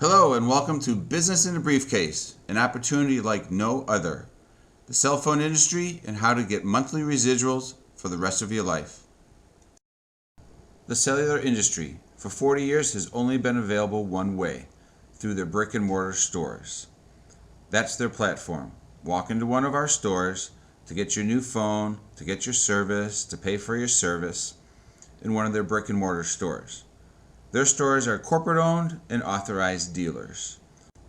Hello and welcome to Business in a Briefcase, an opportunity like no other. The cell phone industry and how to get monthly residuals for the rest of your life. The cellular industry for 40 years has only been available one way, through their brick and mortar stores. That's their platform. Walk into one of our stores to get your new phone, to get your service, to pay for your service in one of their brick and mortar stores. Their stores are corporate owned and authorized dealers.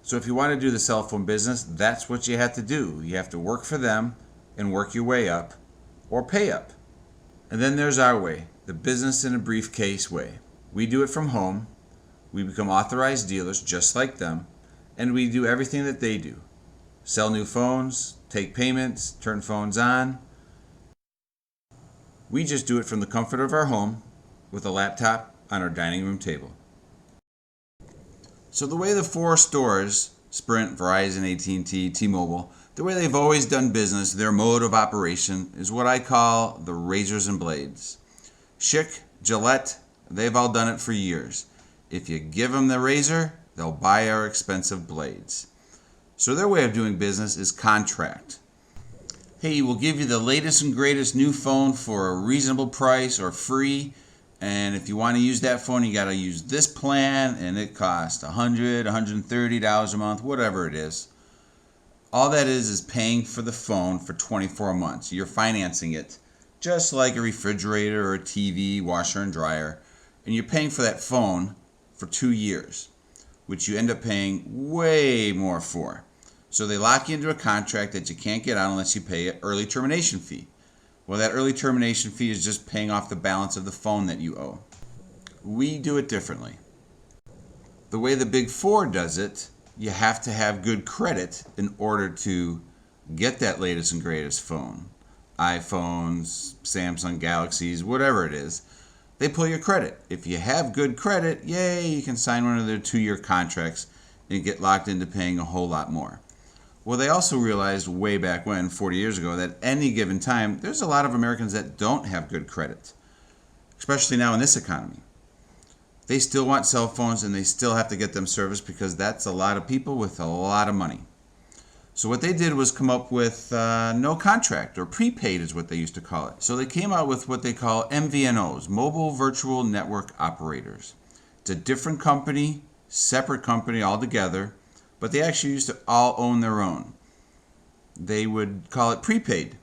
So if you want to do the cell phone business, that's what you have to do. You have to work for them and work your way up or pay up. And then there's our way, the business in a briefcase way. We do it from home. We become authorized dealers just like them, and we do everything that they do. Sell new phones, take payments, turn phones on. We just do it from the comfort of our home with a laptop on our dining room table. So the way the four stores, Sprint, Verizon, AT&T, T-Mobile, the way they've always done business, their mode of operation is what I call the razors and blades. Schick, Gillette, they've all done it for years. If you give them the razor, they'll buy our expensive blades. So their way of doing business is contract. Hey, we'll give you the latest and greatest new phone for a reasonable price or free. And if you want to use that phone, you got to use this plan, and it costs $100, $130 a month, whatever it is. All that is paying for the phone for 24 months. You're financing it, just like a refrigerator or a TV, washer and dryer. And you're paying for that phone for 2 years, which you end up paying way more for. So they lock you into a contract that you can't get out unless you pay an early termination fee. Well, that early termination fee is just paying off the balance of the phone that you owe. We do it differently. The way the Big Four does it, you have to have good credit in order to get that latest and greatest phone. iPhones, Samsung Galaxies, whatever it is. They pull your credit. If you have good credit, yay, you can sign one of their 2-year contracts and get locked into paying a whole lot more. Well, they also realized way back when, 40 years ago, that any given time, there's a lot of Americans that don't have good credit, especially now in this economy. They still want cell phones and they still have to get them serviced because that's a lot of people with a lot of money. So what they did was come up with no contract, or prepaid is what they used to call it. So they came out with what they call MVNOs, Mobile Virtual Network Operators. It's a different company, separate company altogether, but they actually used to all own their own. They would call it prepaid.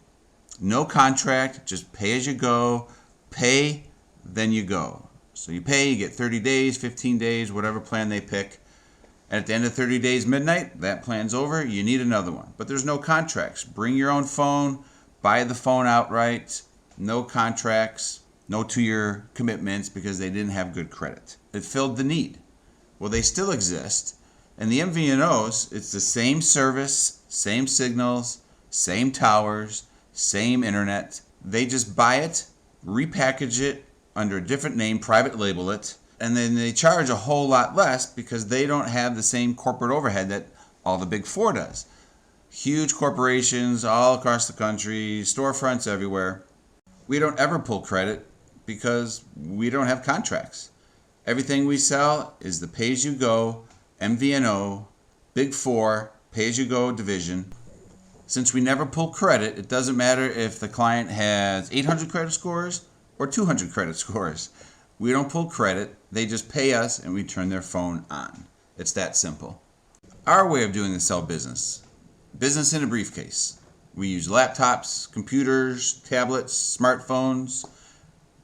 No contract, just pay as you go. Pay, then you go. So you pay, you get 30 days, 15 days, whatever plan they pick. And at the end of 30 days midnight, that plan's over, you need another one. But there's no contracts. Bring your own phone, buy the phone outright, no contracts, no 2-year commitments because they didn't have good credit. It filled the need. Well, they still exist. And the MVNOs, it's the same service, same signals, same towers, same internet. They just buy it, repackage it under a different name, private label it, and then they charge a whole lot less because they don't have the same corporate overhead that all the Big Four does. Huge corporations all across the country, storefronts everywhere. We don't ever pull credit because we don't have contracts. Everything we sell is the pay-as-you-go, MVNO, Big Four, pay-as-you-go division. Since we never pull credit, it doesn't matter if the client has 800 credit scores or 200 credit scores. We don't pull credit, they just pay us and we turn their phone on. It's that simple. Our way of doing the cell business, business in a briefcase. We use laptops, computers, tablets, smartphones.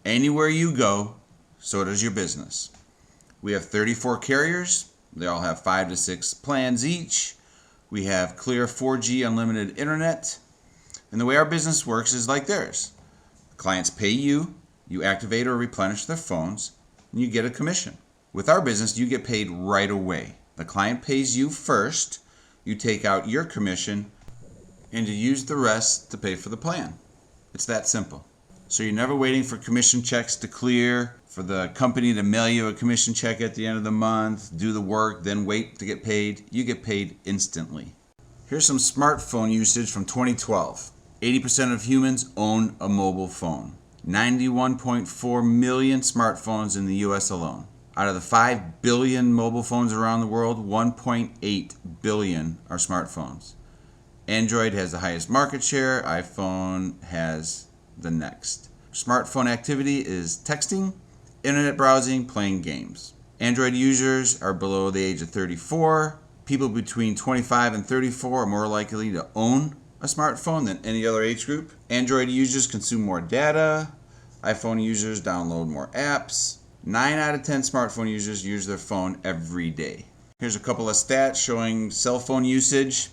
Anywhere you go, so does your business. We have 34 carriers. They all have 5 to 6 plans each. We have clear 4G unlimited internet. And the way our business works is like theirs. Clients pay you, you activate or replenish their phones, and you get a commission. With our business, you get paid right away. The client pays you first, you take out your commission, and you use the rest to pay for the plan. It's that simple. So you're never waiting for commission checks to clear, for the company to mail you a commission check at the end of the month, do the work, then wait to get paid. You get paid instantly. Here's some smartphone usage from 2012. 80% of humans own a mobile phone. 91.4 million smartphones in the US alone. Out of the 5 billion mobile phones around the world, 1.8 billion are smartphones. Android has the highest market share, iPhone has the next. Smartphone activity is texting, internet browsing, playing games. Android users are below the age of 34. People between 25 and 34 are more likely to own a smartphone than any other age group. Android users consume more data. iPhone users download more apps. 9 out of 10 smartphone users use their phone every day. Here's a couple of stats showing cell phone usage.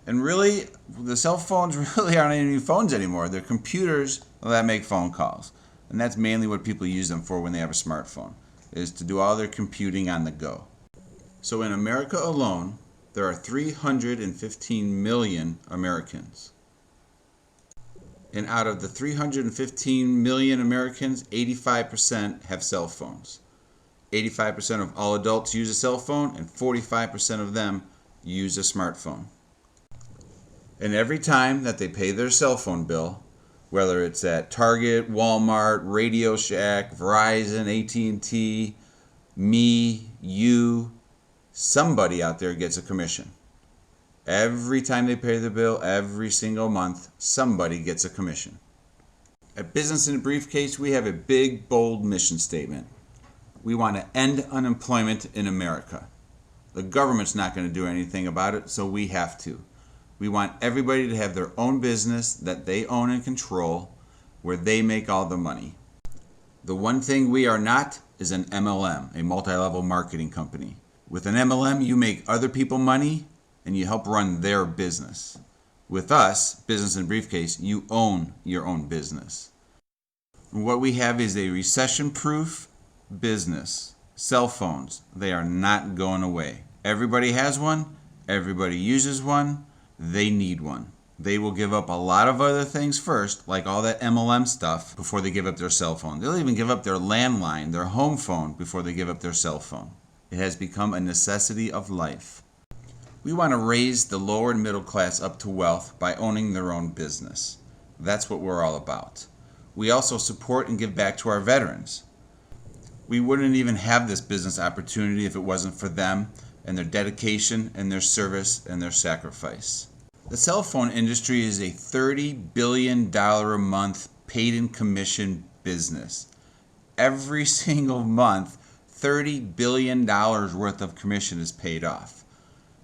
And really, the cell phones really aren't any phones anymore. They're computers that make phone calls. And that's mainly what people use them for when they have a smartphone, is to do all their computing on the go. So in America alone, there are 315 million Americans. And out of the 315 million Americans, 85% have cell phones. 85% of all adults use a cell phone, and 45% of them use a smartphone. And every time that they pay their cell phone bill, whether it's at Target, Walmart, Radio Shack, Verizon, AT&T, me, you, somebody out there gets a commission. Every time they pay the bill, every single month, somebody gets a commission. At Business in a Briefcase, we have a big, bold mission statement. We want to end unemployment in America. The government's not going to do anything about it, so we have to. We want everybody to have their own business that they own and control, where they make all the money. The one thing we are not is an MLM, a multi-level marketing company. With an MLM, you make other people money and you help run their business. With us, Business in a Briefcase, you own your own business. And what we have is a recession-proof business. Cell phones, they are not going away. Everybody has one, everybody uses one, they need one. They will give up a lot of other things first, like all that MLM stuff, before they give up their cell phone. They'll even give up their landline, their home phone, before they give up their cell phone. It has become a necessity of life. We want to raise the lower and middle class up to wealth by owning their own business. That's what we're all about. We also support and give back to our veterans. We wouldn't even have this business opportunity if it wasn't for them and their dedication and their service and their sacrifice. The cell phone industry is a $30 billion a month paid in commission business. Every single month, $30 billion worth of commission is paid off.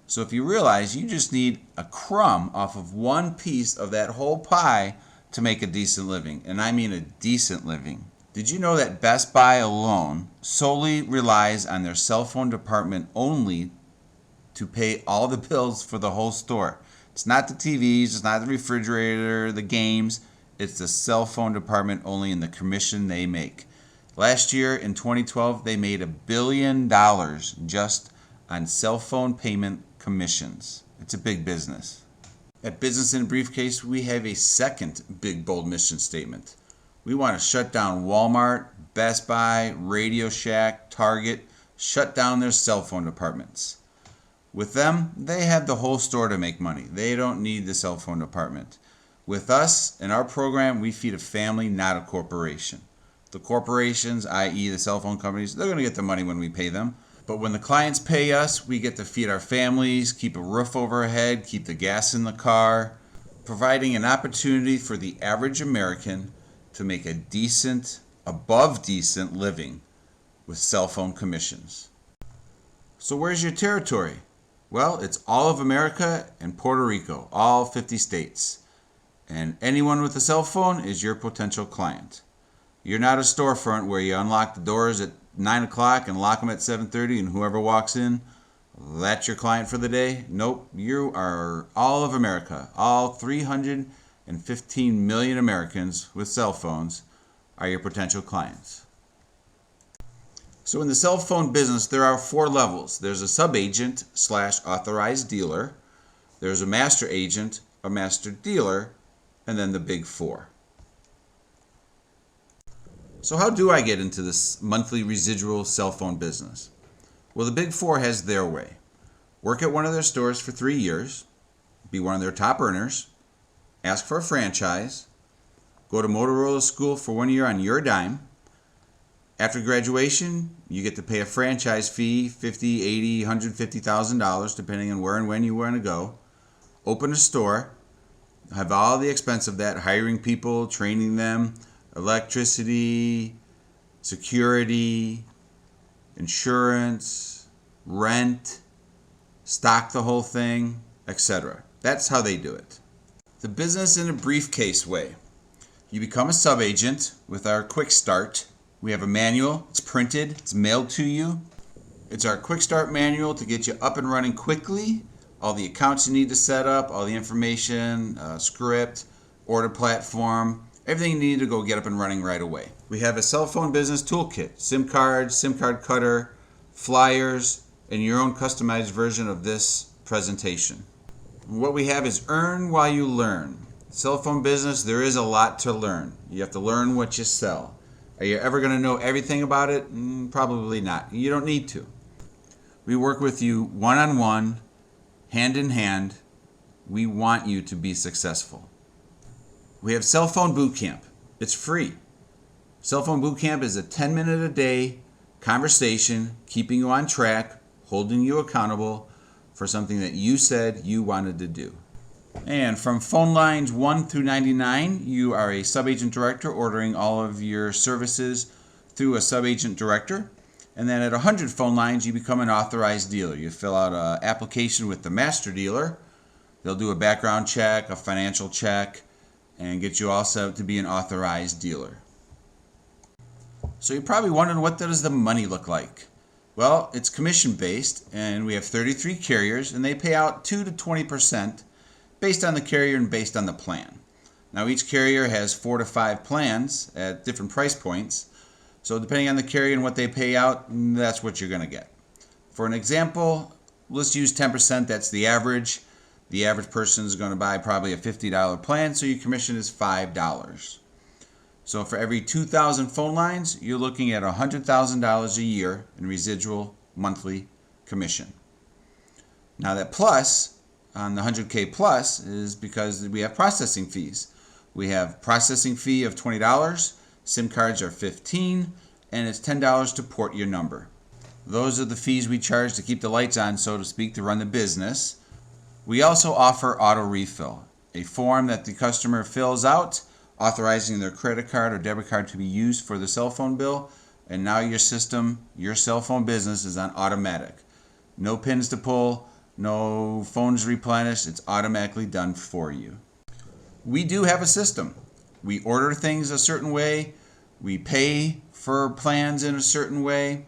So if you realize you just need a crumb off of one piece of that whole pie to make a decent living, and I mean a decent living. Did you know that Best Buy alone solely relies on their cell phone department only to pay all the bills for the whole store? It's not the TVs, it's not the refrigerator, the games. It's the cell phone department only and the commission they make. Last year, in 2012, they made $1 billion just on cell phone payment commissions. It's a big business. At Business in a Briefcase, we have a second big, bold mission statement. We want to shut down Walmart, Best Buy, Radio Shack, Target, shut down their cell phone departments. With them, they have the whole store to make money. They don't need the cell phone department. With us, in our program, we feed a family, not a corporation. The corporations, i.e. the cell phone companies, they're going to get the money when we pay them. But when the clients pay us, we get to feed our families, keep a roof over our head, keep the gas in the car, providing an opportunity for the average American to make a decent, above decent living with cell phone commissions. So where's your territory? Well, it's all of America and Puerto Rico, all 50 states. And anyone with a cell phone is your potential client. You're not a storefront where you unlock the doors at 9 o'clock and lock them at 7:30 and whoever walks in, that's your client for the day. Nope, you are all of America. All 315 million Americans with cell phones are your potential clients. So in the cell phone business, there are 4 levels. There's a sub-agent / authorized dealer. There's a master agent, a master dealer, and then the big 4. So how do I get into this monthly residual cell phone business? Well, the big 4 has their way. Work at one of their stores for 3 years, be one of their top earners, ask for a franchise, go to Motorola school for 1 year on your dime, After graduation, you get to pay a franchise fee, $50, $80, $150,000, depending on where and when you want to go. Open a store, have all the expense of that, hiring people, training them, electricity, security, insurance, rent, stock the whole thing, etc. That's how they do it. The business in a briefcase way. You become a subagent with our Quick Start. We have a manual, it's printed, it's mailed to you. It's our Quick Start manual to get you up and running quickly. All the accounts you need to set up, all the information, script, order platform, everything you need to go get up and running right away. We have a cell phone business toolkit, SIM card cutter, flyers, and your own customized version of this presentation. What we have is earn while you learn. Cell phone business, there is a lot to learn. You have to learn what you sell. Are you ever going to know everything about it? Probably not. You don't need to. We work with you one-on-one, hand in hand. We want you to be successful. We have Cell Phone Boot Camp. It's free. Cell Phone Boot Camp is a 10-minute-a-day conversation, keeping you on track, holding you accountable for something that you said you wanted to do. And from phone lines 1 through 99, you are a subagent director ordering all of your services through a subagent director. And then at 100 phone lines, you become an authorized dealer. You fill out an application with the master dealer. They'll do a background check, a financial check, and get you all set up to be an authorized dealer. So you're probably wondering, what does the money look like? Well, it's commission-based, and we have 33 carriers, and they pay out 2 to 20% based on the carrier and based on the plan. Now, each carrier has 4 to 5 plans at different price points, so depending on the carrier and what they pay out, that's what you're going to get. For an example, let's use 10%, that's the average. The average person is going to buy probably a $50 plan, so your commission is $5. So for every 2,000 phone lines, you're looking at $100,000 a year in residual monthly commission. Now that plus, on the 100K plus, is because we have processing fees. We have processing fee of $20, SIM cards are $15, and it's $10 to port your number. Those are the fees we charge to keep the lights on, so to speak, to run the business. We also offer auto refill, a form that the customer fills out, authorizing their credit card or debit card to be used for the cell phone bill, and now your system, your cell phone business is on automatic. No pins to pull, no phones replenished, it's automatically done for you. We do have a system. We order things a certain way, we pay for plans in a certain way,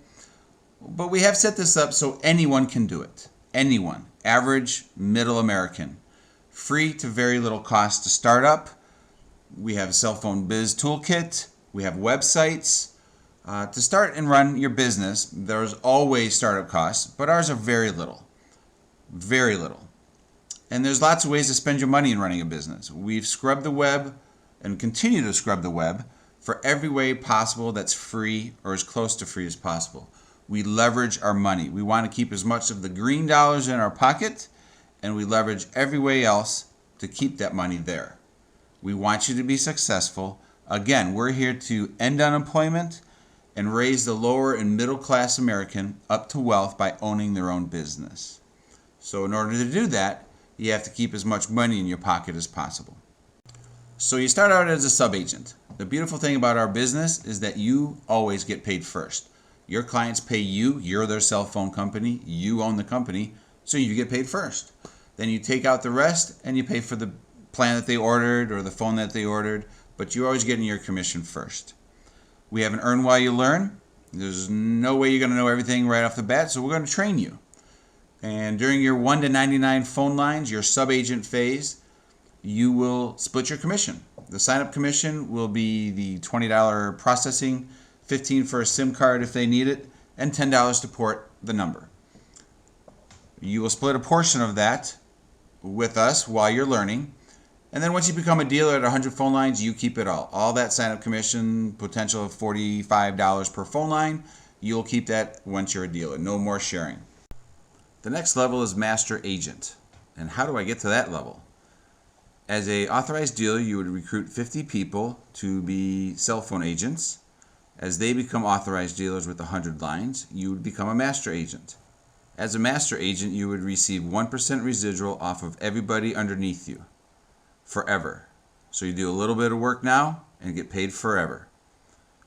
but we have set this up so anyone can do it. Anyone, average, middle American. Free to very little cost to start up. We have a cell phone biz toolkit. We have websites. To start and run your business, there's always startup costs, but ours are very little. Very little. And there's lots of ways to spend your money in running a business. We've scrubbed the web and continue to scrub the web for every way possible that's free or as close to free as possible. We leverage our money. We want to keep as much of the green dollars in our pocket, and we leverage every way else to keep that money there. We want you to be successful. Again, we're here to end unemployment and raise the lower and middle class American up to wealth by owning their own business. So in order to do that, you have to keep as much money in your pocket as possible. So you start out as a subagent. The beautiful thing about our business is that you always get paid first. Your clients pay you, you're their cell phone company, you own the company, so you get paid first. Then you take out the rest and you pay for the plan that they ordered or the phone that they ordered, but you're always getting your commission first. We have an earn while you learn. There's no way you're going to know everything right off the bat, so we're going to train you. And during your 1 to 99 phone lines, your subagent phase, you will split your commission. The sign-up commission will be the $20 processing, $15 for a SIM card if they need it, and $10 to port the number. You will split a portion of that with us while you're learning. And then once you become a dealer at 100 phone lines, you keep it all. All that sign-up commission, potential of $45 per phone line, you'll keep that once you're a dealer. No more sharing. The next level is master agent. And how do I get to that level? As an authorized dealer, you would recruit 50 people to be cell phone agents. As they become authorized dealers with 100 lines, you would become a master agent. As a master agent, you would receive 1% residual off of everybody underneath you, forever. So you do a little bit of work now and get paid forever.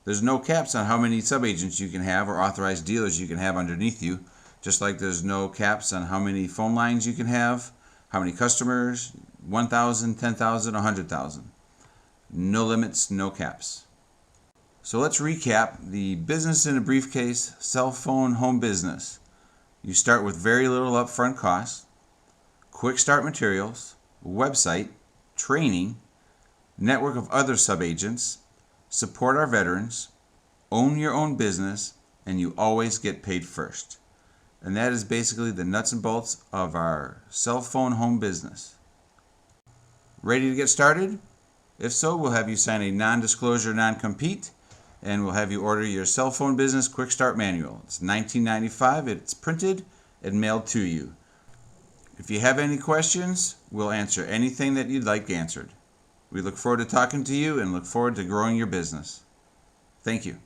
There's no caps on how many sub-agents you can have or authorized dealers you can have underneath you, just like there's no caps on how many phone lines you can have, how many customers, 1,000, 10,000, 100,000. No limits, no caps. So let's recap the business in a briefcase cell phone home business. You start with very little upfront costs, quick start materials, website, training, network of other sub-agents, support our veterans, own your own business, and you always get paid first. And that is basically the nuts and bolts of our cell phone home business. Ready to get started? If so, we'll have you sign a non-disclosure non-compete, and we'll have you order your cell phone business quick start manual. It's $19.95. It's printed and mailed to you. If you have any questions, we'll answer anything that you'd like answered. We look forward to talking to you and look forward to growing your business. Thank you.